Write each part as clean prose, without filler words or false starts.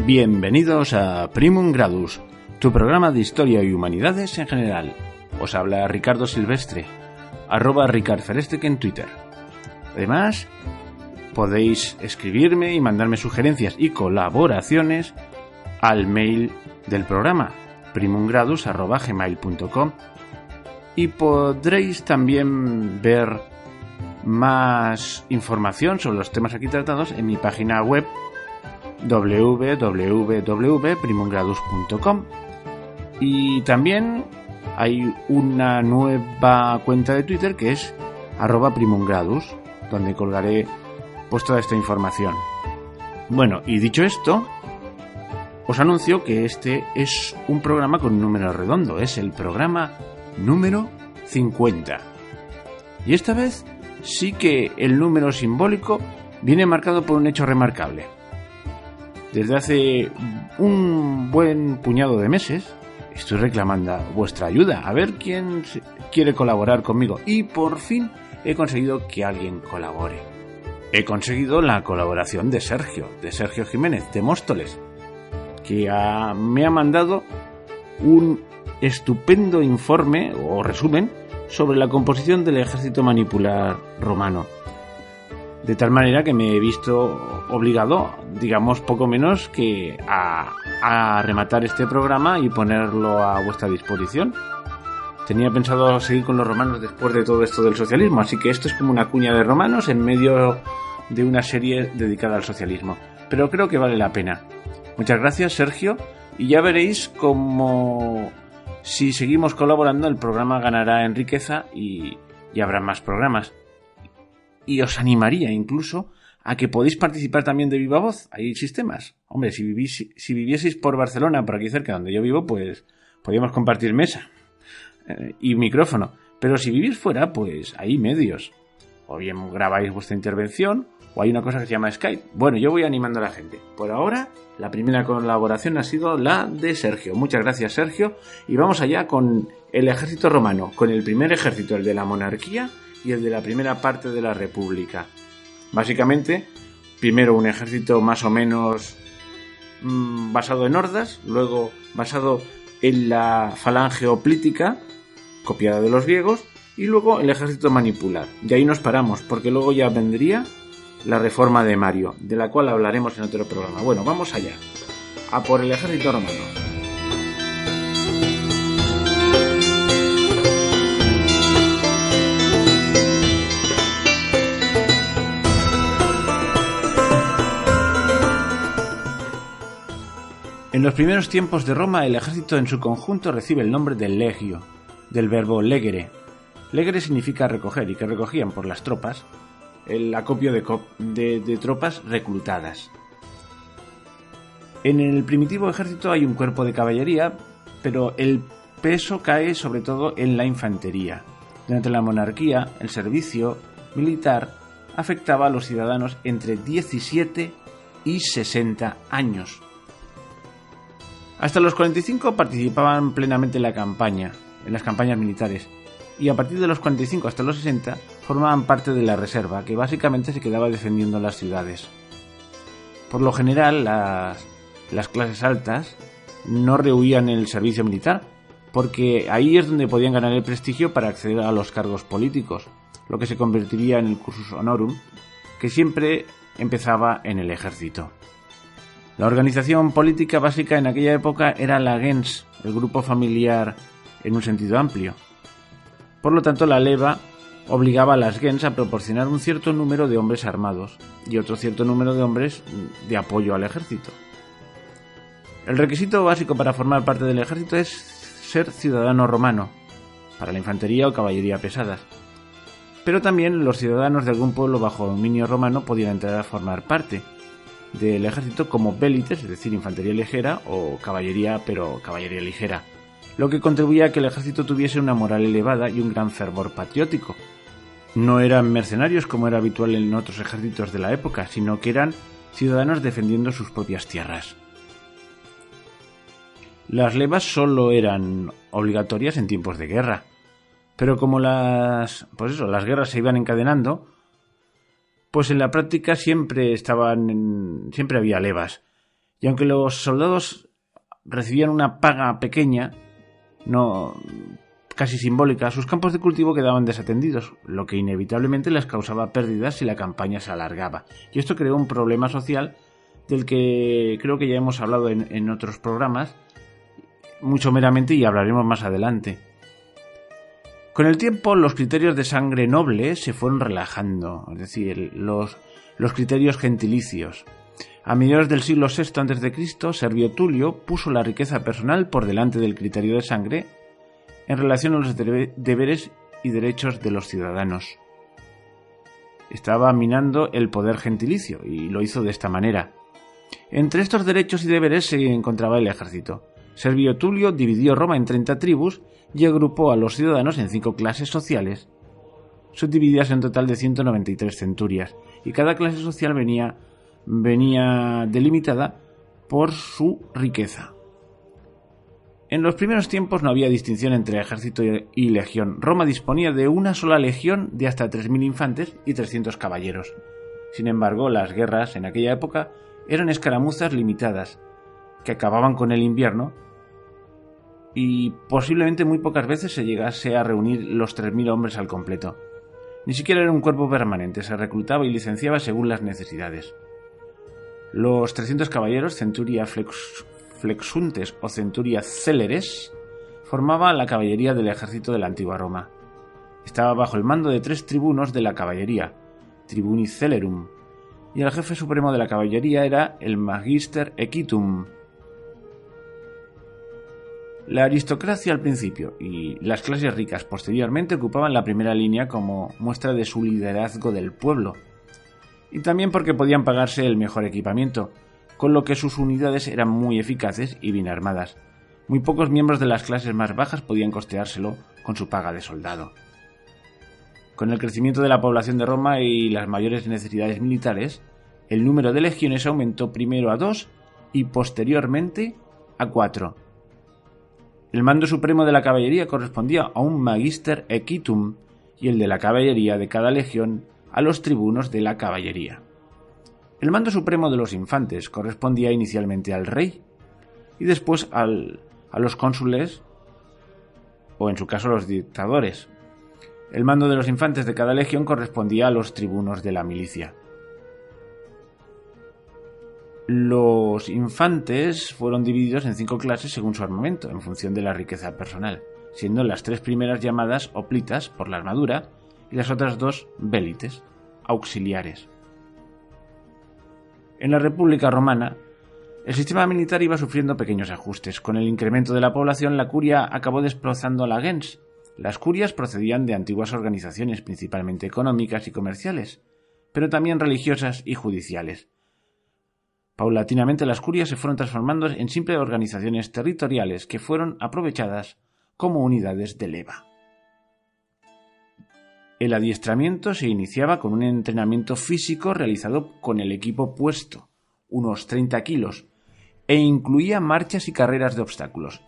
Bienvenidos a Primum Gradus, tu programa de historia y humanidades en general. Os habla Ricardo Silvestre, @RicardFerestec en Twitter. Además, podéis escribirme y mandarme sugerencias y colaboraciones al mail del programa, primumgradus@gmail.com, y podréis también ver más información sobre los temas aquí tratados en mi página web www.primumgradus.com. Y también hay una nueva cuenta de Twitter que es @primumgradus, donde colgaré pues toda esta información. Bueno, y dicho esto, os anuncio que este es un programa con un número redondo, es el programa número 50. Y esta vez sí que el número simbólico viene marcado por un hecho remarcable. Desde hace un buen puñado de meses estoy reclamando vuestra ayuda, a ver quién quiere colaborar conmigo, y por fin he conseguido que alguien colabore. He conseguido la colaboración de Sergio Jiménez de Móstoles, que me ha mandado un estupendo informe o resumen sobre la composición del ejército manipular romano. De tal manera que me he visto obligado, digamos, poco menos que a rematar este programa y ponerlo a vuestra disposición. Tenía pensado seguir con los romanos después de todo esto del socialismo, así que esto es como una cuña de romanos en medio de una serie dedicada al socialismo. Pero creo que vale la pena. Muchas gracias, Sergio, y ya veréis cómo, si seguimos colaborando, el programa ganará en riqueza y habrá más programas. Y os animaría incluso a que podéis participar también de viva voz. Hay sistemas. Hombre, si vivieseis por Barcelona, por aquí cerca donde yo vivo, pues podríamos compartir mesa y micrófono. Pero si vivís fuera, pues hay medios. O bien grabáis vuestra intervención, o hay una cosa que se llama Skype. Bueno, yo voy animando a la gente. Por ahora, la primera colaboración ha sido la de Sergio. Muchas gracias, Sergio. Y vamos allá con el ejército romano, con el primer ejército, el de la monarquía, y el de la primera parte de la República. Básicamente, primero un ejército más o menos basado en hordas, luego basado en la falange hoplítica, copiada de los griegos, y luego el ejército manipular. Y ahí nos paramos, porque luego ya vendría la reforma de Mario, de la cual hablaremos en otro programa. Bueno, vamos allá, a por el ejército romano. En los primeros tiempos de Roma, el ejército en su conjunto recibe el nombre de legio, del verbo legere. Legere significa recoger, y que recogían por las tropas el acopio de tropas reclutadas. En el primitivo ejército hay un cuerpo de caballería, pero el peso cae sobre todo en la infantería. Durante la monarquía, el servicio militar afectaba a los ciudadanos entre 17 y 60 años. Hasta los 45 participaban plenamente en las campañas militares, y a partir de los 45 hasta los 60 formaban parte de la reserva, que básicamente se quedaba defendiendo las ciudades. Por lo general, las clases altas no rehuían el servicio militar, porque ahí es donde podían ganar el prestigio para acceder a los cargos políticos, lo que se convertiría en el cursus honorum, que siempre empezaba en el ejército. La organización política básica en aquella época era la gens, el grupo familiar en un sentido amplio. Por lo tanto, la leva obligaba a las gens a proporcionar un cierto número de hombres armados y otro cierto número de hombres de apoyo al ejército. El requisito básico para formar parte del ejército es ser ciudadano romano, para la infantería o caballería pesadas. Pero también los ciudadanos de algún pueblo bajo dominio romano podían entrar a formar parte del ejército como vélites, es decir, infantería ligera, o caballería, pero caballería ligera, lo que contribuía a que el ejército tuviese una moral elevada y un gran fervor patriótico. No eran mercenarios como era habitual en otros ejércitos de la época, sino que eran ciudadanos defendiendo sus propias tierras. Las levas solo eran obligatorias en tiempos de guerra, pero como las guerras se iban encadenando, pues en la práctica siempre había levas, Y aunque los soldados recibían una paga pequeña, casi simbólica, sus campos de cultivo quedaban desatendidos, lo que inevitablemente les causaba pérdidas si la campaña se alargaba. Y esto creó un problema social del que creo que ya hemos hablado en otros programas, mucho meramente, y hablaremos más adelante. Con el tiempo, los criterios de sangre noble se fueron relajando, es decir, los criterios gentilicios. A mediados del siglo VI a.C., Servio Tulio puso la riqueza personal por delante del criterio de sangre en relación a los deberes y derechos de los ciudadanos. Estaba minando el poder gentilicio y lo hizo de esta manera. Entre estos derechos y deberes se encontraba el ejército. Servio Tulio dividió Roma en 30 tribus y agrupó a los ciudadanos en 5 clases sociales, subdivididas en un total de 193 centurias, y cada clase social venía delimitada por su riqueza. En los primeros tiempos no había distinción entre ejército y legión. Roma disponía de una sola legión de hasta 3.000 infantes y 300 caballeros. Sin embargo, las guerras en aquella época eran escaramuzas limitadas, que acababan con el invierno, y posiblemente muy pocas veces se llegase a reunir los 3.000 hombres al completo. Ni siquiera era un cuerpo permanente, se reclutaba y licenciaba según las necesidades. Los 300 caballeros, centuria flexuntes o centuria céleres, formaba la caballería del ejército de la antigua Roma. Estaba bajo el mando de 3 tribunos de la caballería, tribuni celerum, y el jefe supremo de la caballería era el magister equitum. La aristocracia al principio y las clases ricas posteriormente ocupaban la primera línea como muestra de su liderazgo del pueblo, y también porque podían pagarse el mejor equipamiento, con lo que sus unidades eran muy eficaces y bien armadas. Muy pocos miembros de las clases más bajas podían costeárselo con su paga de soldado. Con el crecimiento de la población de Roma y las mayores necesidades militares, el número de legiones aumentó primero a 2 y posteriormente a 4. El mando supremo de la caballería correspondía a un magister equitum y el de la caballería de cada legión a los tribunos de la caballería. El mando supremo de los infantes correspondía inicialmente al rey y después a los cónsules o en su caso a los dictadores. El mando de los infantes de cada legión correspondía a los tribunos de la milicia. Los infantes fueron divididos en 5 clases según su armamento, en función de la riqueza personal, siendo las 3 primeras llamadas hoplitas por la armadura y las otras 2 vélites, auxiliares. En la República Romana, el sistema militar iba sufriendo pequeños ajustes. Con el incremento de la población, la curia acabó desplazando a la gens. Las curias procedían de antiguas organizaciones, principalmente económicas y comerciales, pero también religiosas y judiciales. Paulatinamente las curias se fueron transformando en simples organizaciones territoriales que fueron aprovechadas como unidades de leva. El adiestramiento se iniciaba con un entrenamiento físico realizado con el equipo puesto, unos 30 kilos, e incluía marchas y carreras de obstáculos.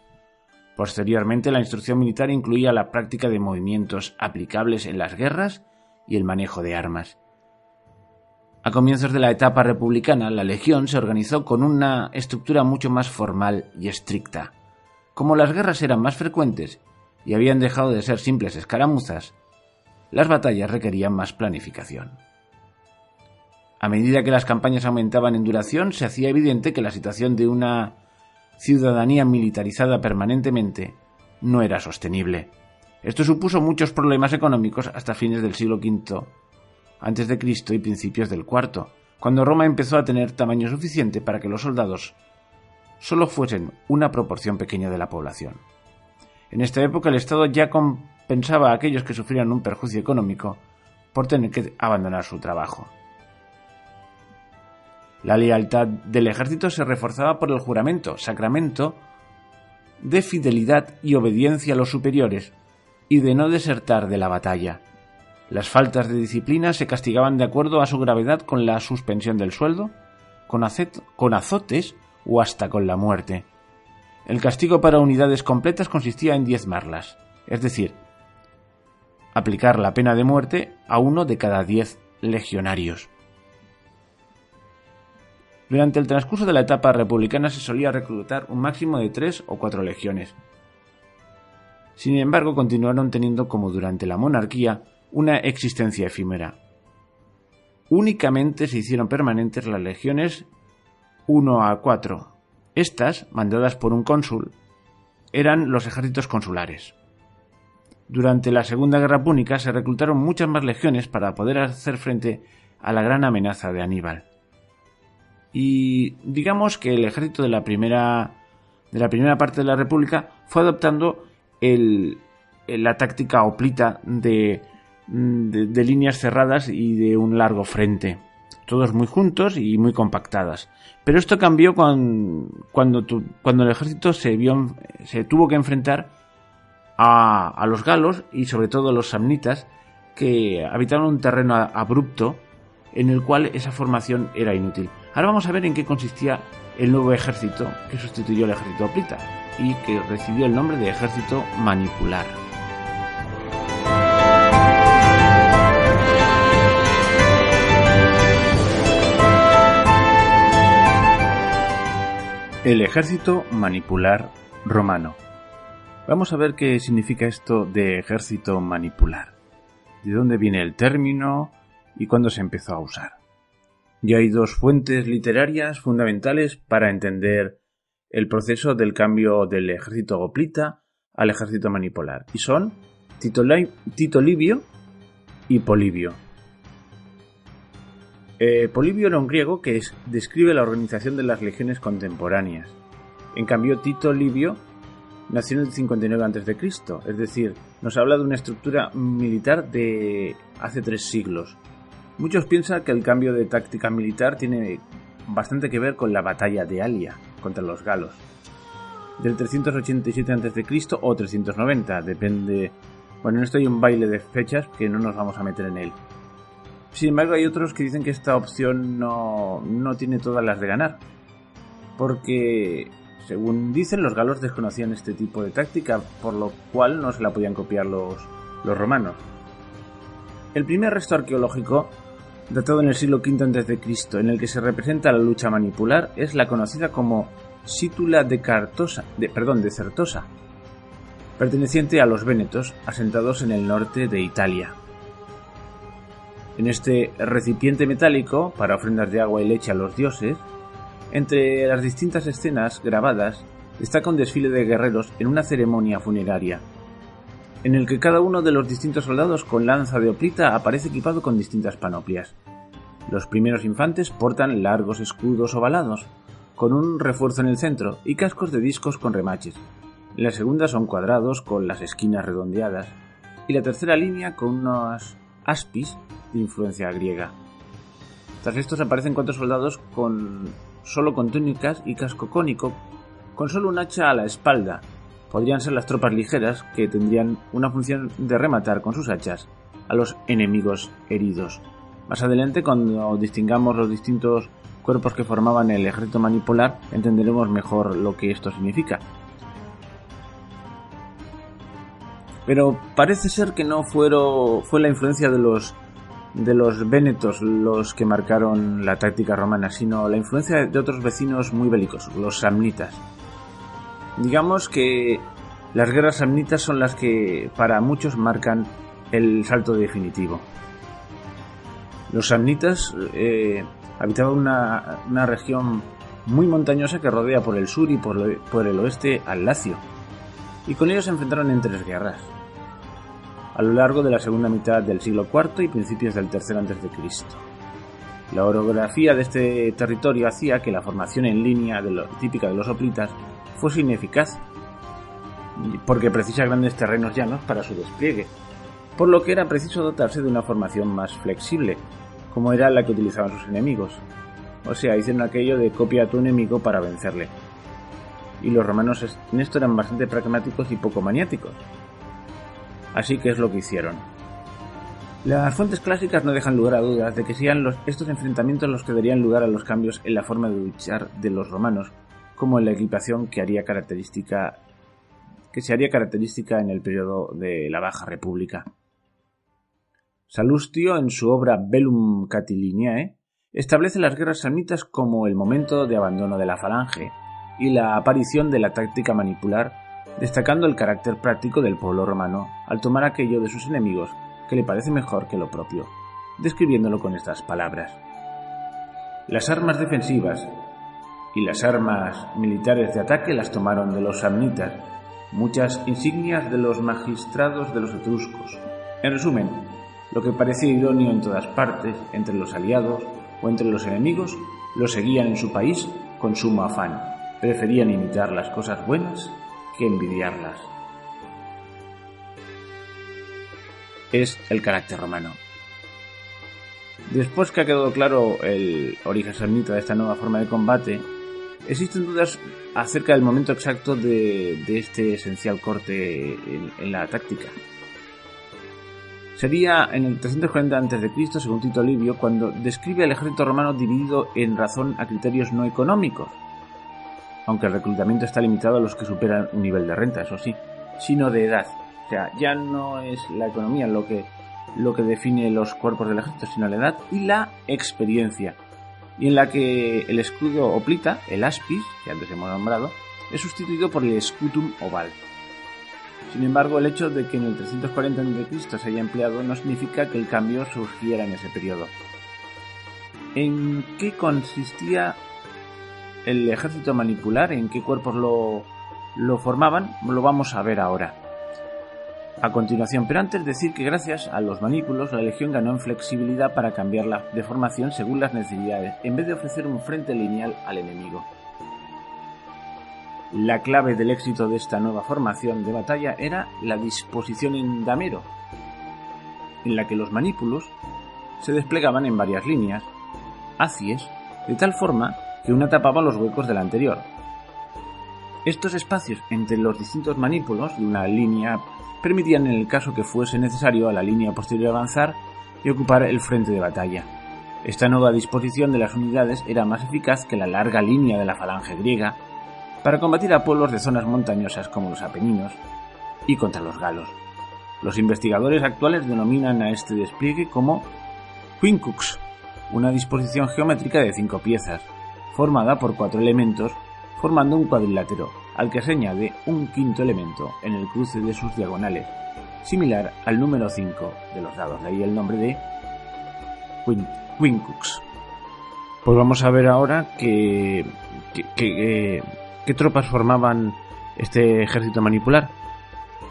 Posteriormente, la instrucción militar incluía la práctica de movimientos aplicables en las guerras y el manejo de armas. A comienzos de la etapa republicana, la legión se organizó con una estructura mucho más formal y estricta. Como las guerras eran más frecuentes y habían dejado de ser simples escaramuzas, las batallas requerían más planificación. A medida que las campañas aumentaban en duración, se hacía evidente que la situación de una ciudadanía militarizada permanentemente no era sostenible. Esto supuso muchos problemas económicos hasta fines del siglo V a.C. y principios del IV, cuando Roma empezó a tener tamaño suficiente para que los soldados solo fuesen una proporción pequeña de la población. En esta época el Estado ya compensaba a aquellos que sufrían un perjuicio económico por tener que abandonar su trabajo. La lealtad del ejército se reforzaba por el juramento, sacramento de fidelidad y obediencia a los superiores y de no desertar de la batalla. Las faltas de disciplina se castigaban de acuerdo a su gravedad con la suspensión del sueldo, con azotes o hasta con la muerte. El castigo para unidades completas consistía en 10 marlas, es decir, aplicar la pena de muerte a 1 de cada 10 legionarios. Durante el transcurso de la etapa republicana se solía reclutar un máximo de 3 o 4 legiones. Sin embargo, continuaron teniendo, como durante la monarquía, una existencia efímera. Únicamente se hicieron permanentes las legiones 1 a 4. Estas, mandadas por un cónsul, eran los ejércitos consulares. Durante la Segunda Guerra Púnica se reclutaron muchas más legiones para poder hacer frente a la gran amenaza de Aníbal. Y digamos que el ejército de la primera parte de la República fue adoptando la táctica hoplita de líneas cerradas y de un largo frente, todos muy juntos y muy compactadas. Pero esto cambió cuando el ejército se tuvo que enfrentar a los galos y sobre todo a los samnitas, que habitaban un terreno abrupto en el cual esa formación era inútil. Ahora vamos a ver en qué consistía el nuevo ejército que sustituyó al ejército hoplita y que recibió el nombre de ejército manipular. El ejército manipular romano. Vamos a ver qué significa esto de ejército manipular, de dónde viene el término y cuándo se empezó a usar. Y hay dos fuentes literarias fundamentales para entender el proceso del cambio del ejército hoplita al ejército manipular, y son Tito Livio y Polibio. Polibio era un griego que describe la organización de las legiones contemporáneas. En cambio, Tito Livio nació en el 59 a.C., es decir, nos habla de una estructura militar de hace 3 siglos. Muchos piensan que el cambio de táctica militar tiene bastante que ver con la batalla de Alia contra los galos, del 387 a.C. o 390, depende. Bueno, en esto hay un baile de fechas que no nos vamos a meter en él. Sin embargo, hay otros que dicen que esta opción no tiene todas las de ganar, porque, según dicen, los galos desconocían este tipo de táctica, por lo cual no se la podían copiar los romanos. El primer resto arqueológico, datado en el siglo V a.C., en el que se representa la lucha manipular, es la conocida como Sítula de Certosa, perteneciente a los vénetos, asentados en el norte de Italia. En este recipiente metálico, para ofrendas de agua y leche a los dioses, entre las distintas escenas grabadas, destaca un desfile de guerreros en una ceremonia funeraria, en el que cada uno de los distintos soldados con lanza de hoplita aparece equipado con distintas panoplias. Los primeros infantes portan largos escudos ovalados, con un refuerzo en el centro, y cascos de discos con remaches. La segunda son cuadrados con las esquinas redondeadas, y la tercera línea con unos aspis de influencia griega. Tras estos aparecen 4 soldados solo con túnicas y casco cónico, con solo un hacha a la espalda. Podrían ser las tropas ligeras, que tendrían una función de rematar con sus hachas a los enemigos heridos. Más adelante, cuando distingamos los distintos cuerpos que formaban el ejército manipular, entenderemos mejor lo que esto significa. Pero parece ser que no fue la influencia de los vénetos los que marcaron la táctica romana, sino la influencia de otros vecinos muy bélicos, los samnitas. Digamos que las guerras samnitas son las que para muchos marcan el salto definitivo. Los samnitas habitaban una región muy montañosa que rodea por el sur y por el oeste al Lacio, y con ellos se enfrentaron en 3 guerras a lo largo de la segunda mitad del siglo IV y principios del III a.C. La orografía de este territorio hacía que la formación en línea típica de los hoplitas fuese ineficaz, porque precisa grandes terrenos llanos para su despliegue, por lo que era preciso dotarse de una formación más flexible, como era la que utilizaban sus enemigos. O sea, hicieron aquello de copia a tu enemigo para vencerle. Y los romanos en esto eran bastante pragmáticos y poco maniáticos. Así que es lo que hicieron. Las fuentes clásicas no dejan lugar a dudas de que sean estos enfrentamientos los que darían lugar a los cambios en la forma de luchar de los romanos, como en la equipación que se haría característica en el periodo de la Baja República. Salustio, en su obra Bellum Catilinae, establece las guerras samnitas como el momento de abandono de la falange y la aparición de la táctica manipular, destacando el carácter práctico del pueblo romano al tomar aquello de sus enemigos que le parece mejor que lo propio, describiéndolo con estas palabras. Las armas defensivas y las armas militares de ataque las tomaron de los samnitas, muchas insignias de los magistrados de los etruscos. En resumen, lo que parecía idóneo en todas partes, entre los aliados o entre los enemigos, lo seguían en su país con sumo afán. Preferían imitar las cosas buenas que envidiarlas. Es el carácter romano. Después que ha quedado claro el origen samnita de esta nueva forma de combate, existen dudas acerca del momento exacto de este esencial corte en la táctica. Sería en el 340 a.C., según Tito Livio, cuando describe al ejército romano dividido en razón a criterios no económicos, aunque el reclutamiento está limitado a los que superan un nivel de renta, eso sí, sino de edad. O sea, ya no es la economía lo que define los cuerpos del ejército, sino la edad y la experiencia, y en la que el escudo hoplita, el aspis, que antes hemos nombrado, es sustituido por el scutum oval. Sin embargo, el hecho de que en el 340 a.C. se haya empleado no significa que el cambio surgiera en ese periodo. ¿En qué consistía el ejército manipular? ¿En qué cuerpos lo formaban? Lo vamos a ver ahora, a continuación. Pero antes decir que gracias a los manípulos la legión ganó en flexibilidad para cambiarla de formación según las necesidades, en vez de ofrecer un frente lineal al enemigo. La clave del éxito de esta nueva formación de batalla era la disposición en damero, en la que los manípulos se desplegaban en varias líneas, acies, de tal forma que una tapaba los huecos de la anterior. Estos espacios entre los distintos manípulos de una línea permitían, en el caso que fuese necesario, a la línea posterior avanzar y ocupar el frente de batalla. Esta nueva disposición de las unidades era más eficaz que la larga línea de la falange griega para combatir a pueblos de zonas montañosas como los Apeninos y contra los galos. Los investigadores actuales denominan a este despliegue como quincux, una disposición geométrica de 5 piezas, formada por 4 elementos, formando un cuadrilátero, al que se añade un quinto elemento en el cruce de sus diagonales, similar al número 5 de los dados, de ahí el nombre de quincux. Pues vamos a ver ahora qué tropas formaban este ejército manipular,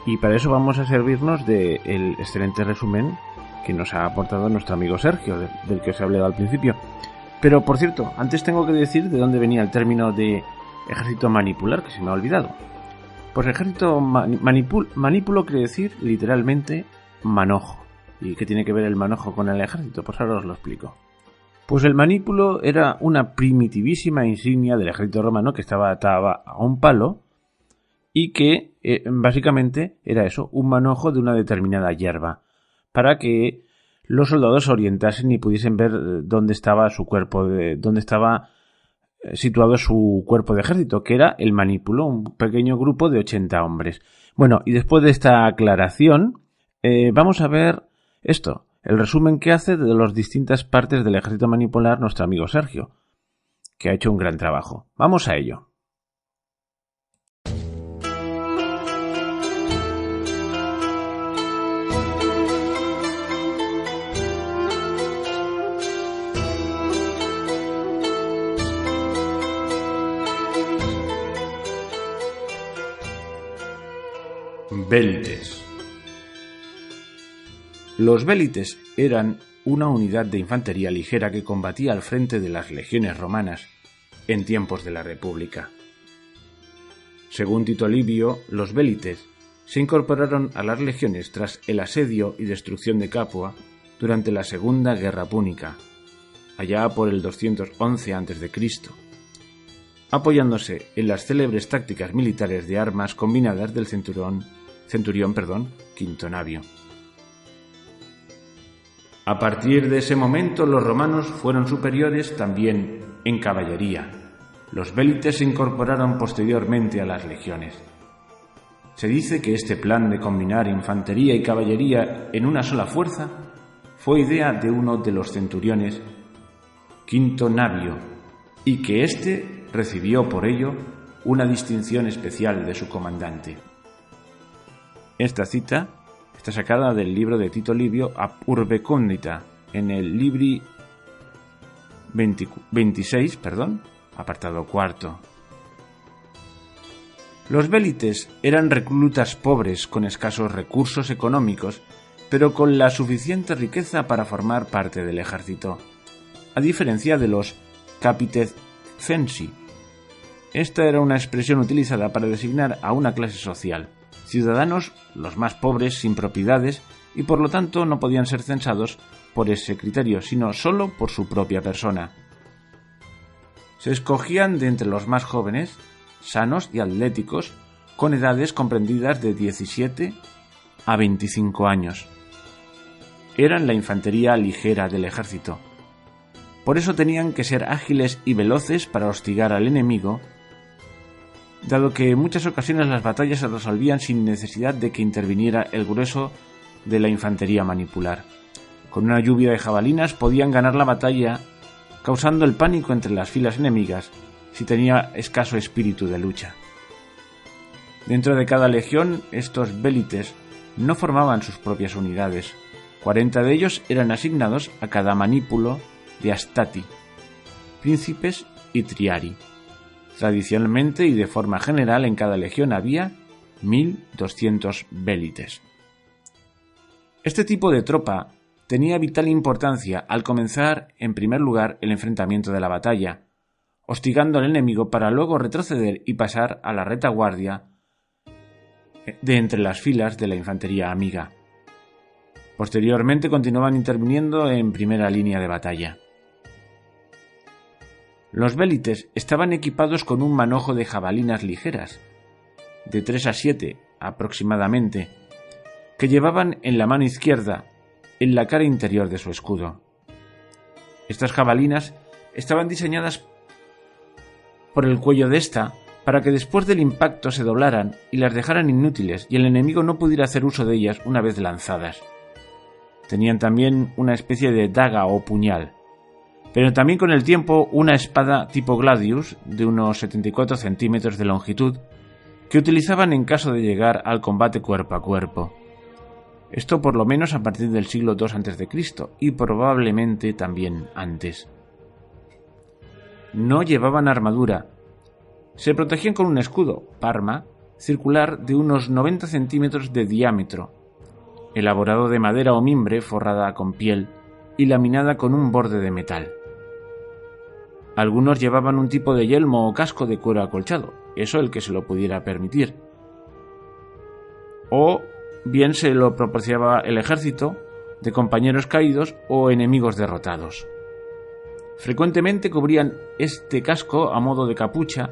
y para eso vamos a servirnos del excelente resumen que nos ha aportado nuestro amigo Sergio, del que os he hablado al principio. Pero por cierto, antes tengo que decir de dónde venía el término de ejército manipular, que se me ha olvidado. Pues ejército manípulo quiere decir literalmente manojo. ¿Y qué tiene que ver el manojo con el ejército? Pues ahora os lo explico. Pues el manípulo era una primitivísima insignia del ejército romano que estaba atada a un palo y que básicamente era eso, un manojo de una determinada hierba, para que los soldados se orientasen y pudiesen ver dónde estaba su cuerpo, dónde estaba situado su cuerpo de ejército, que era el manípulo, un pequeño grupo de 80 hombres. Bueno, y después de esta aclaración, vamos a ver esto. El resumen que hace de las distintas partes del ejército manipular nuestro amigo Sergio, que ha hecho un gran trabajo. Vamos a ello. Vélites. Los vélites eran una unidad de infantería ligera que combatía al frente de las legiones romanas en tiempos de la República. Según Tito Livio, los vélites se incorporaron a las legiones tras el asedio y destrucción de Capua durante la Segunda Guerra Púnica, allá por el 211 a.C., apoyándose en las célebres tácticas militares de armas combinadas del centurión Quinto Navio. A partir de ese momento los romanos fueron superiores también en caballería. Los vélites se incorporaron posteriormente a las legiones. Se dice que este plan de combinar infantería y caballería en una sola fuerza fue idea de uno de los centuriones Quinto Nabio, y que éste recibió por ello una distinción especial de su comandante. Esta cita está sacada del libro de Tito Livio Ab Urbe Condita, en el Libri 26, apartado cuarto. Los vélites eran reclutas pobres con escasos recursos económicos, pero con la suficiente riqueza para formar parte del ejército, a diferencia de los capites censi. Esta era una expresión utilizada para designar a una clase social, ciudadanos los más pobres sin propiedades y por lo tanto no podían ser censados por ese criterio, sino solo por su propia persona. Se escogían de entre los más jóvenes, sanos y atléticos, con edades comprendidas de 17 a 25 años. Eran la infantería ligera del ejército. Por eso tenían que ser ágiles y veloces para hostigar al enemigo, dado que en muchas ocasiones las batallas se resolvían sin necesidad de que interviniera el grueso de la infantería manipular. Con una lluvia de jabalinas podían ganar la batalla, causando el pánico entre las filas enemigas si tenía escaso espíritu de lucha. Dentro de cada legión, estos vélites no formaban sus propias unidades. 40 de ellos eran asignados a cada manípulo de Astati, príncipes y triari. Tradicionalmente y de forma general en cada legión había 1.200 vélites. Este tipo de tropa tenía vital importancia al comenzar en primer lugar el enfrentamiento de la batalla, hostigando al enemigo para luego retroceder y pasar a la retaguardia de entre las filas de la infantería amiga. Posteriormente continuaban interviniendo en primera línea de batalla. Los vélites estaban equipados con un manojo de jabalinas ligeras, de 3 a 7 aproximadamente, que llevaban en la mano izquierda, en la cara interior de su escudo. Estas jabalinas estaban diseñadas por el cuello de esta para que después del impacto se doblaran y las dejaran inútiles y el enemigo no pudiera hacer uso de ellas una vez lanzadas. Tenían también una especie de daga o puñal, pero también con el tiempo una espada tipo gladius de unos 74 centímetros de longitud que utilizaban en caso de llegar al combate cuerpo a cuerpo. Esto por lo menos a partir del siglo II a.C. y probablemente también antes. No llevaban armadura. Se protegían con un escudo, parma, circular de unos 90 centímetros de diámetro, elaborado de madera o mimbre forrada con piel y laminada con un borde de metal. Algunos llevaban un tipo de yelmo o casco de cuero acolchado, eso el que se lo pudiera permitir. O bien se lo proporcionaba el ejército de compañeros caídos o enemigos derrotados. Frecuentemente cubrían este casco a modo de capucha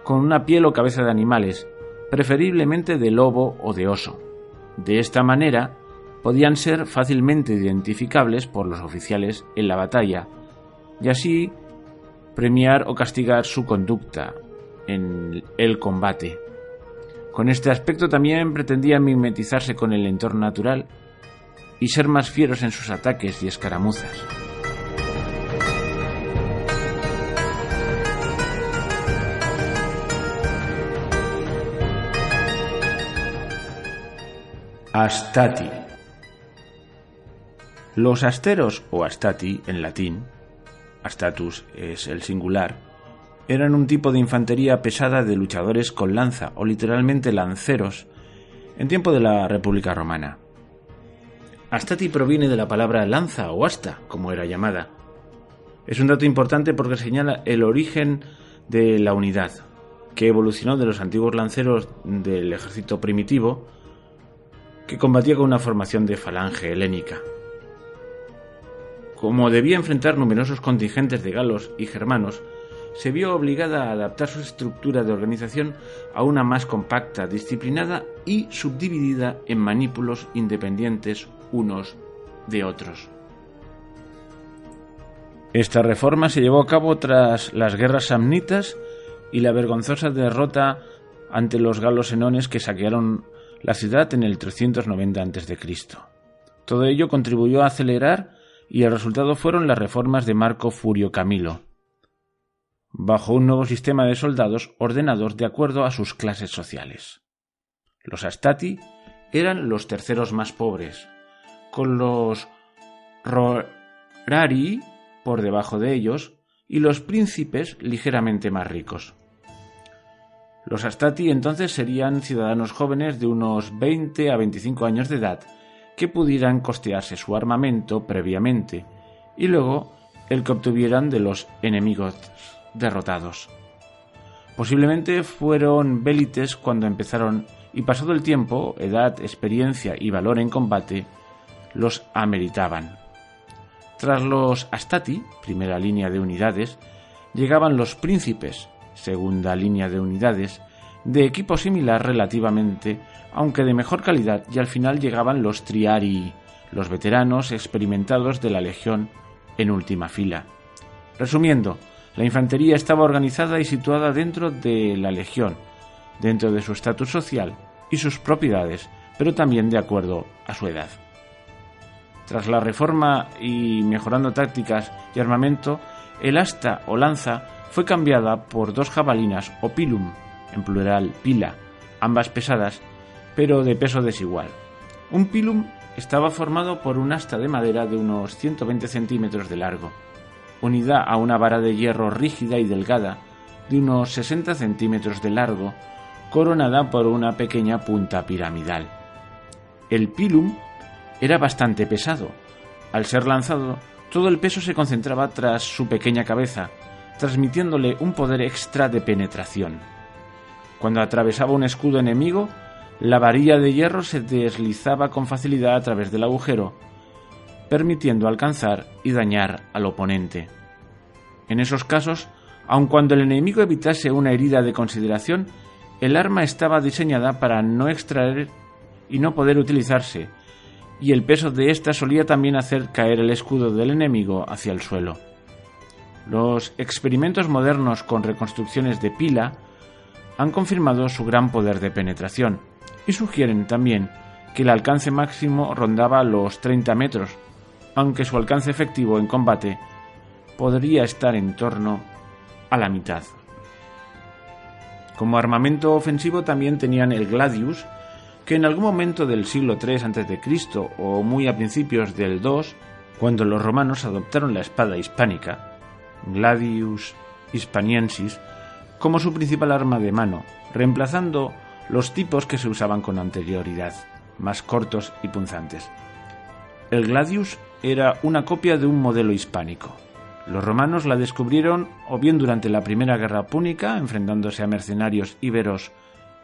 con una piel o cabeza de animales, preferiblemente de lobo o de oso. De esta manera podían ser fácilmente identificables por los oficiales en la batalla y así premiar o castigar su conducta en el combate. Con este aspecto también pretendían mimetizarse con el entorno natural y ser más fieros en sus ataques y escaramuzas. Astati. Los asteros o astati en latín, astatus es el singular, eran un tipo de infantería pesada de luchadores con lanza o literalmente lanceros en tiempo de la República Romana. Astati proviene de la palabra lanza o asta, como era llamada. Es un dato importante porque señala el origen de la unidad, que evolucionó de los antiguos lanceros del ejército primitivo, que combatía con una formación de falange helénica. Como debía enfrentar numerosos contingentes de galos y germanos, se vio obligada a adaptar su estructura de organización a una más compacta, disciplinada y subdividida en manípulos independientes unos de otros. Esta reforma se llevó a cabo tras las guerras samnitas y la vergonzosa derrota ante los galos enones que saquearon la ciudad en el 390 a.C. Todo ello contribuyó a acelerar y el resultado fueron las reformas de Marco Furio Camilo, bajo un nuevo sistema de soldados ordenados de acuerdo a sus clases sociales. Los Astati eran los terceros más pobres, con los Rorari por debajo de ellos y los príncipes ligeramente más ricos. Los Astati entonces serían ciudadanos jóvenes de unos 20 a 25 años de edad que pudieran costearse su armamento previamente y luego el que obtuvieran de los enemigos derrotados. Posiblemente fueron vélites cuando empezaron y pasado el tiempo, edad, experiencia y valor en combate los ameritaban. Tras los Astati, primera línea de unidades, llegaban los príncipes, segunda línea de unidades, de equipo similar relativamente, aunque de mejor calidad, y al final llegaban los Triarii, los veteranos experimentados de la legión en última fila. Resumiendo, la infantería estaba organizada y situada dentro de la legión, dentro de su estatus social y sus propiedades, pero también de acuerdo a su edad. Tras la reforma y mejorando tácticas y armamento, el asta o lanza fue cambiada por 2 jabalinas o pilum, en plural pila, ambas pesadas, pero de peso desigual. Un pilum estaba formado por un asta de madera de unos 120 centímetros de largo, unida a una vara de hierro rígida y delgada de unos 60 centímetros de largo, coronada por una pequeña punta piramidal. El pilum era bastante pesado. Al ser lanzado, todo el peso se concentraba tras su pequeña cabeza, transmitiéndole un poder extra de penetración. Cuando atravesaba un escudo enemigo, la varilla de hierro se deslizaba con facilidad a través del agujero, permitiendo alcanzar y dañar al oponente. En esos casos, aun cuando el enemigo evitase una herida de consideración, el arma estaba diseñada para no extraer y no poder utilizarse, y el peso de ésta solía también hacer caer el escudo del enemigo hacia el suelo. Los experimentos modernos con reconstrucciones de pila han confirmado su gran poder de penetración y sugieren también que el alcance máximo rondaba los 30 metros, aunque su alcance efectivo en combate podría estar en torno a la mitad. Como armamento ofensivo también tenían el gladius, que en algún momento del siglo III a.C. o muy a principios del II, cuando los romanos adoptaron la espada hispánica, gladius hispaniensis, como su principal arma de mano, reemplazando los tipos que se usaban con anterioridad, más cortos y punzantes. El gladius era una copia de un modelo hispánico. Los romanos la descubrieron o bien durante la Primera Guerra Púnica, enfrentándose a mercenarios íberos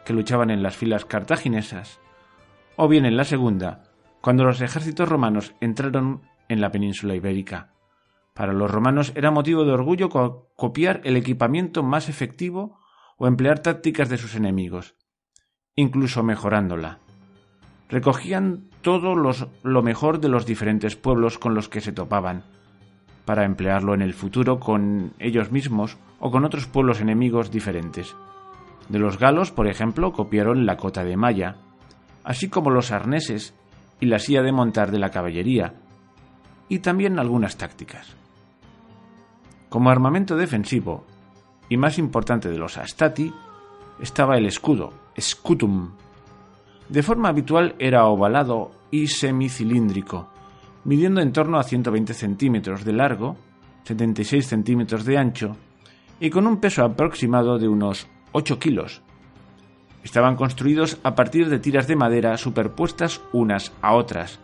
que luchaban en las filas cartaginesas, o bien en la Segunda, cuando los ejércitos romanos entraron en la península ibérica. Para los romanos era motivo de orgullo copiar el equipamiento más efectivo o emplear tácticas de sus enemigos, incluso mejorándola. Recogían todo lo mejor de los diferentes pueblos con los que se topaban, para emplearlo en el futuro con ellos mismos o con otros pueblos enemigos diferentes. De los galos, por ejemplo, copiaron la cota de malla, así como los arneses y la silla de montar de la caballería, y también algunas tácticas. Como armamento defensivo, y más importante de los Astati, estaba el escudo, scutum. De forma habitual era ovalado y semicilíndrico, midiendo en torno a 120 centímetros de largo, 76 centímetros de ancho, y con un peso aproximado de unos 8 kilos. Estaban construidos a partir de tiras de madera superpuestas unas a otras,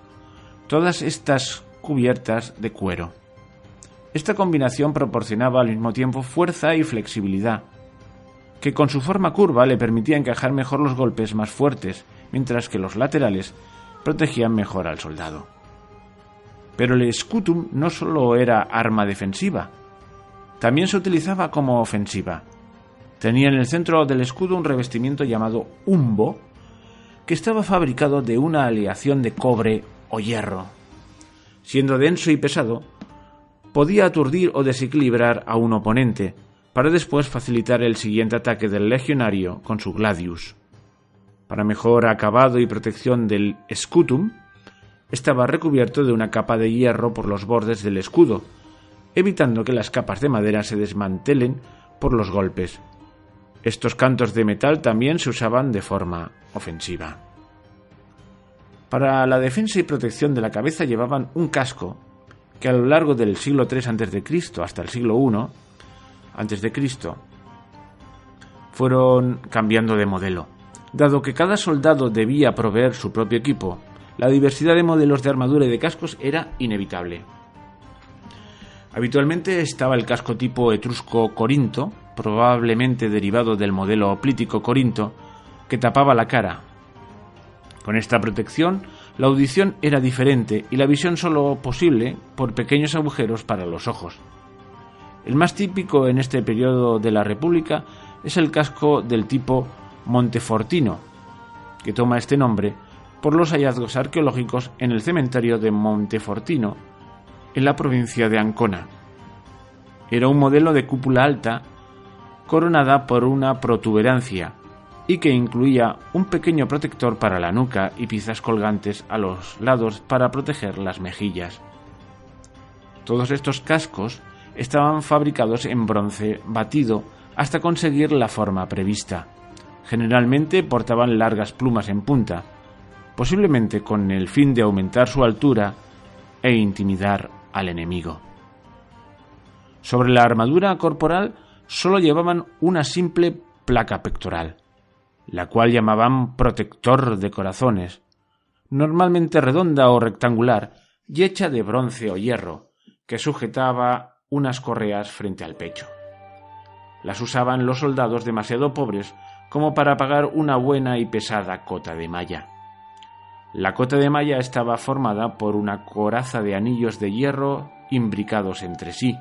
todas estas cubiertas de cuero. Esta combinación proporcionaba al mismo tiempo fuerza y flexibilidad, que con su forma curva le permitía encajar mejor los golpes más fuertes, mientras que los laterales protegían mejor al soldado. Pero el scutum no solo era arma defensiva, también se utilizaba como ofensiva. Tenía en el centro del escudo un revestimiento llamado umbo, que estaba fabricado de una aleación de cobre o hierro. Siendo denso y pesado, podía aturdir o desequilibrar a un oponente, para después facilitar el siguiente ataque del legionario con su gladius. Para mejor acabado y protección del scutum, estaba recubierto de una capa de hierro por los bordes del escudo, evitando que las capas de madera se desmantelen por los golpes. Estos cantos de metal también se usaban de forma ofensiva. Para la defensa y protección de la cabeza llevaban un casco que a lo largo del siglo III a.C. hasta el siglo I a.C. fueron cambiando de modelo. Dado que cada soldado debía proveer su propio equipo, la diversidad de modelos de armadura y de cascos era inevitable. Habitualmente estaba el casco tipo etrusco corinto, probablemente derivado del modelo plítico corinto, que tapaba la cara. Con esta protección, la audición era diferente y la visión solo posible por pequeños agujeros para los ojos. El más típico en este periodo de la República es el casco del tipo montefortino, que toma este nombre por los hallazgos arqueológicos en el cementerio de Montefortino, en la provincia de Ancona. Era un modelo de cúpula alta, coronada por una protuberancia, y que incluía un pequeño protector para la nuca y piezas colgantes a los lados para proteger las mejillas. Todos estos cascos estaban fabricados en bronce batido hasta conseguir la forma prevista. Generalmente portaban largas plumas en punta, posiblemente con el fin de aumentar su altura e intimidar al enemigo. Sobre la armadura corporal solo llevaban una simple placa pectoral, la cual llamaban protector de corazones, normalmente redonda o rectangular y hecha de bronce o hierro, que sujetaba unas correas frente al pecho. Las usaban los soldados demasiado pobres como para pagar una buena y pesada cota de malla. La cota de malla estaba formada por una coraza de anillos de hierro imbricados entre sí,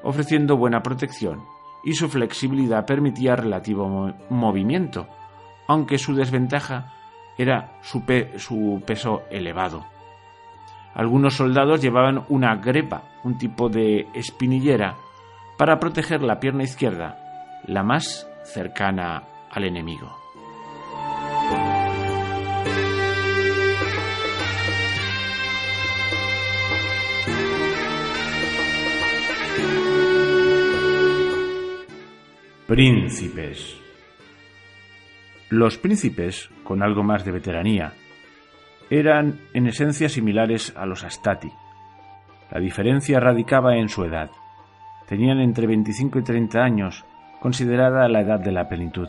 ofreciendo buena protección, y su flexibilidad permitía relativo movimiento, aunque su desventaja era su peso elevado. Algunos soldados llevaban una grepa, un tipo de espinillera, para proteger la pierna izquierda, la más cercana al enemigo. Príncipes. Los príncipes, con algo más de veteranía, eran en esencia similares a los astati. La diferencia radicaba en su edad. Tenían entre 25 y 30 años, considerada la edad de la plenitud,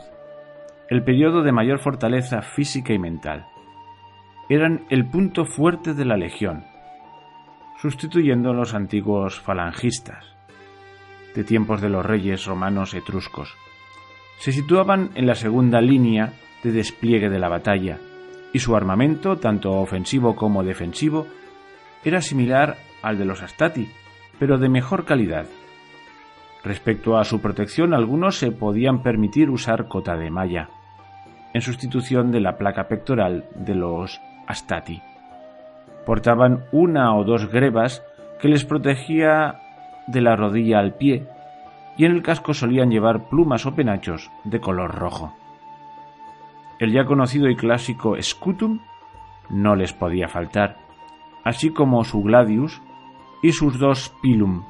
el periodo de mayor fortaleza física y mental. Eran el punto fuerte de la legión, sustituyendo a los antiguos falangistas de tiempos de los reyes romanos etruscos. Se situaban en la segunda línea de despliegue de la batalla, y su armamento, tanto ofensivo como defensivo, era similar al de los astati, pero de mejor calidad. Respecto a su protección, algunos se podían permitir usar cota de malla, en sustitución de la placa pectoral de los astati. Portaban una o dos grebas que les protegía de la rodilla al pie, y en el casco solían llevar plumas o penachos de color rojo. El ya conocido y clásico scutum no les podía faltar, así como su gladius y sus dos pilum,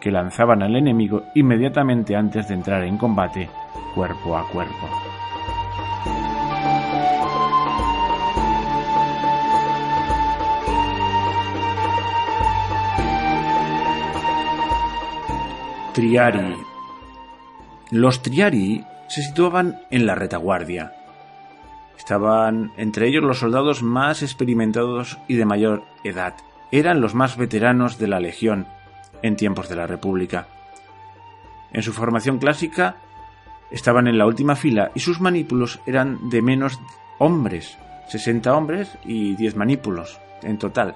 que lanzaban al enemigo inmediatamente antes de entrar en combate cuerpo a cuerpo. Triarii. Los triarii se situaban en la retaguardia. Estaban entre ellos los soldados más experimentados y de mayor edad. Eran los más veteranos de la legión en tiempos de la República. En su formación clásica estaban en la última fila y sus manípulos eran de menos hombres, 60 hombres y 10 manípulos en total,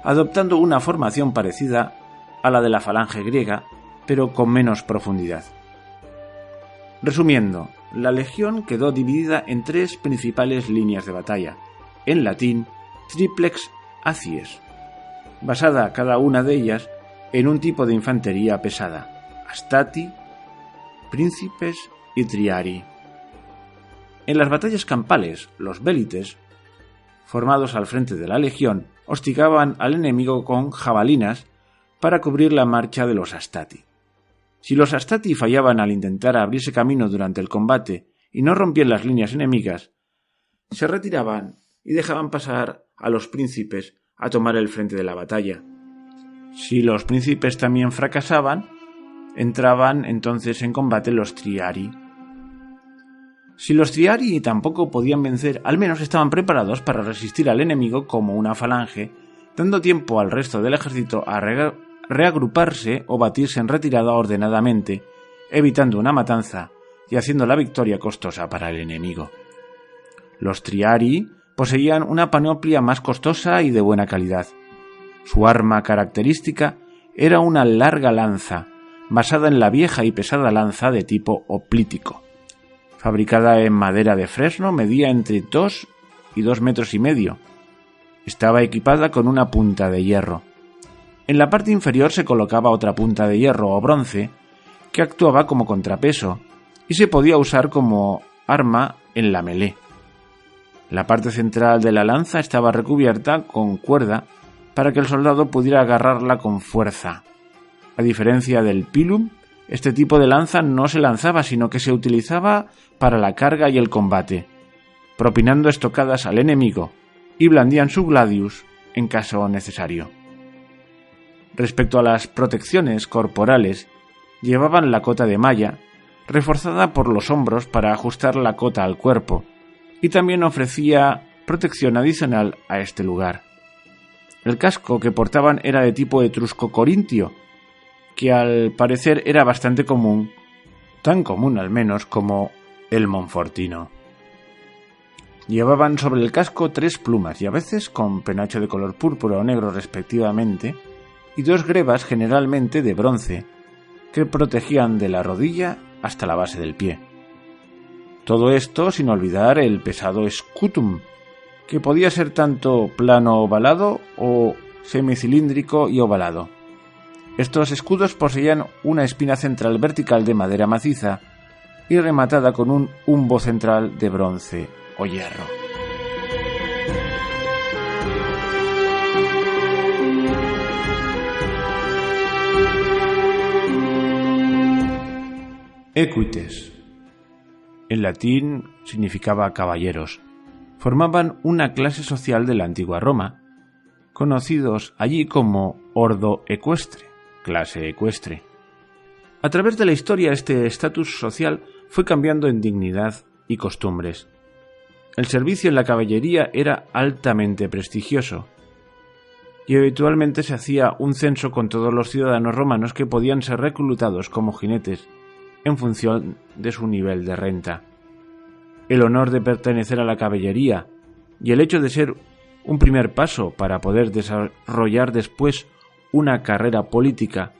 adoptando una formación parecida a la de la falange griega, pero con menos profundidad. Resumiendo, la legión quedó dividida en tres principales líneas de batalla, en latín triplex acies, basada cada una de ellas en un tipo de infantería pesada, astati, príncipes y triarii. En las batallas campales, los vélites, formados al frente de la legión, hostigaban al enemigo con jabalinas para cubrir la marcha de los Astati. Si los Astati fallaban al intentar abrirse camino durante el combate y no rompían las líneas enemigas, se retiraban y dejaban pasar a los príncipes a tomar el frente de la batalla. Si los príncipes también fracasaban, entraban entonces en combate los Triari. Si los Triari tampoco podían vencer, al menos estaban preparados para resistir al enemigo como una falange, dando tiempo al resto del ejército a reagruparse o batirse en retirada ordenadamente, evitando una matanza y haciendo la victoria costosa para el enemigo. Los Triari poseían una panoplia más costosa y de buena calidad. Su arma característica era una larga lanza, basada en la vieja y pesada lanza de tipo hoplítico. Fabricada en madera de fresno, medía entre 2 y 2,5 metros. Estaba equipada con una punta de hierro. En la parte inferior se colocaba otra punta de hierro o bronce que actuaba como contrapeso y se podía usar como arma en la melé. La parte central de la lanza estaba recubierta con cuerda para que el soldado pudiera agarrarla con fuerza. A diferencia del pilum, este tipo de lanza no se lanzaba, sino que se utilizaba para la carga y el combate, propinando estocadas al enemigo, y blandían su gladius en caso necesario. Respecto a las protecciones corporales, llevaban la cota de malla, reforzada por los hombros para ajustar la cota al cuerpo, y también ofrecía protección adicional a este lugar. El casco que portaban era de tipo etrusco-corintio, que al parecer era bastante común, tan común al menos como el monfortino. Llevaban sobre el casco 3 plumas y a veces con penacho de color púrpura o negro respectivamente, y 2 grebas generalmente de bronce, que protegían de la rodilla hasta la base del pie. Todo esto sin olvidar el pesado scutum, que podía ser tanto plano ovalado o semicilíndrico y ovalado. Estos escudos poseían una espina central vertical de madera maciza y rematada con un humbo central de bronce o hierro. Equites. En latín significaba caballeros. Formaban una clase social de la antigua Roma, conocidos allí como ordo ecuestre, clase ecuestre. A través de la historia este estatus social fue cambiando en dignidad y costumbres. El servicio en la caballería era altamente prestigioso y habitualmente se hacía un censo con todos los ciudadanos romanos que podían ser reclutados como jinetes en función de su nivel de renta. El honor de pertenecer a la caballería y el hecho de ser un primer paso para poder desarrollar después una carrera política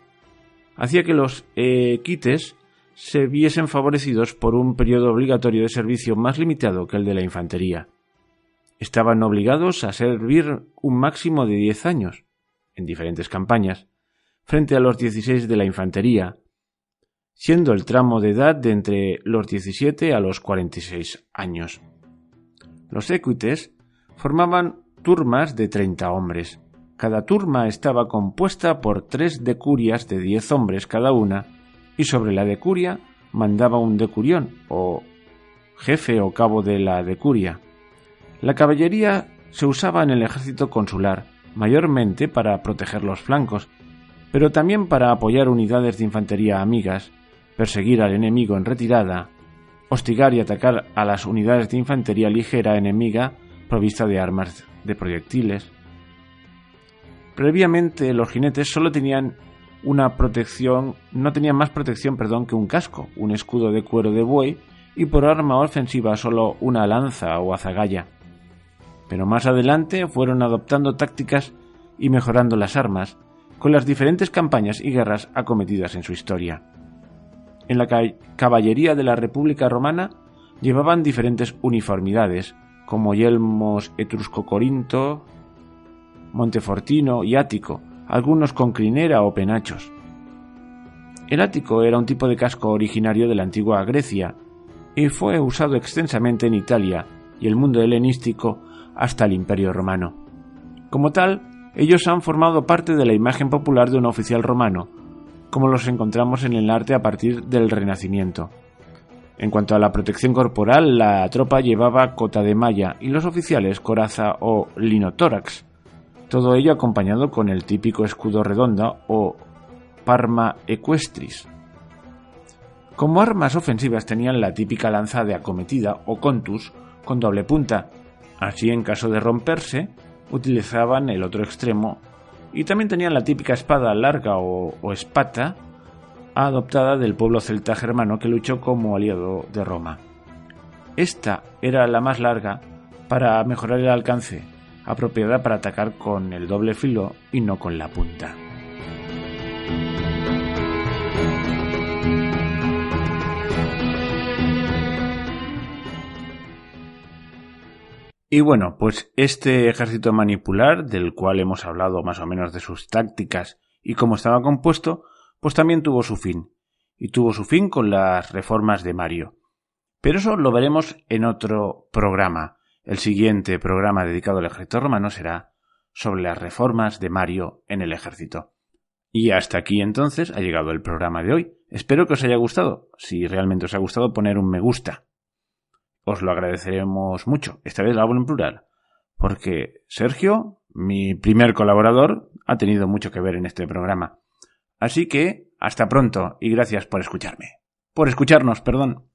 hacía que los equites se viesen favorecidos por un periodo obligatorio de servicio más limitado que el de la infantería. Estaban obligados a servir un máximo de 10 años, en diferentes campañas, frente a los 16 de la infantería, siendo el tramo de edad de entre los 17 a los 46 años. Los equites formaban turmas de 30 hombres. Cada turma estaba compuesta por 3 decurias de 10 hombres cada una, y sobre la decuria mandaba un decurión, o jefe o cabo de la decuria. La caballería se usaba en el ejército consular, mayormente para proteger los flancos, pero también para apoyar unidades de infantería amigas, perseguir al enemigo en retirada, hostigar y atacar a las unidades de infantería ligera enemiga provista de armas de proyectiles. Previamente los jinetes solo tenían no tenían más protección que un casco, un escudo de cuero de buey y por arma ofensiva solo una lanza o azagaya. Pero más adelante fueron adoptando tácticas y mejorando las armas con las diferentes campañas y guerras acometidas en su historia. En la caballería de la República Romana llevaban diferentes uniformidades, como yelmos etrusco-corinto, montefortino y ático, algunos con crinera o penachos. El ático era un tipo de casco originario de la antigua Grecia y fue usado extensamente en Italia y el mundo helenístico hasta el Imperio Romano. Como tal, ellos han formado parte de la imagen popular de un oficial romano, como los encontramos en el arte a partir del Renacimiento. En cuanto a la protección corporal, la tropa llevaba cota de malla y los oficiales coraza o linotórax, todo ello acompañado con el típico escudo redondo o parma equestris. Como armas ofensivas tenían la típica lanza de acometida o contus con doble punta, así en caso de romperse utilizaban el otro extremo, y también tenían la típica espada larga o espata adoptada del pueblo celta germano que luchó como aliado de Roma. Esta era la más larga para mejorar el alcance, apropiada para atacar con el doble filo y no con la punta. Y bueno, pues este ejército manipular, del cual hemos hablado más o menos de sus tácticas y cómo estaba compuesto, pues también tuvo su fin. Y tuvo su fin con las reformas de Mario. Pero eso lo veremos en otro programa. El siguiente programa dedicado al ejército romano será sobre las reformas de Mario en el ejército. Y hasta aquí entonces ha llegado el programa de hoy. Espero que os haya gustado. Si realmente os ha gustado, poner un me gusta. Os lo agradeceremos mucho. Esta vez lo hago en plural, porque Sergio, mi primer colaborador, ha tenido mucho que ver en este programa. Así que, hasta pronto y gracias por escucharme. Por escucharnos, perdón.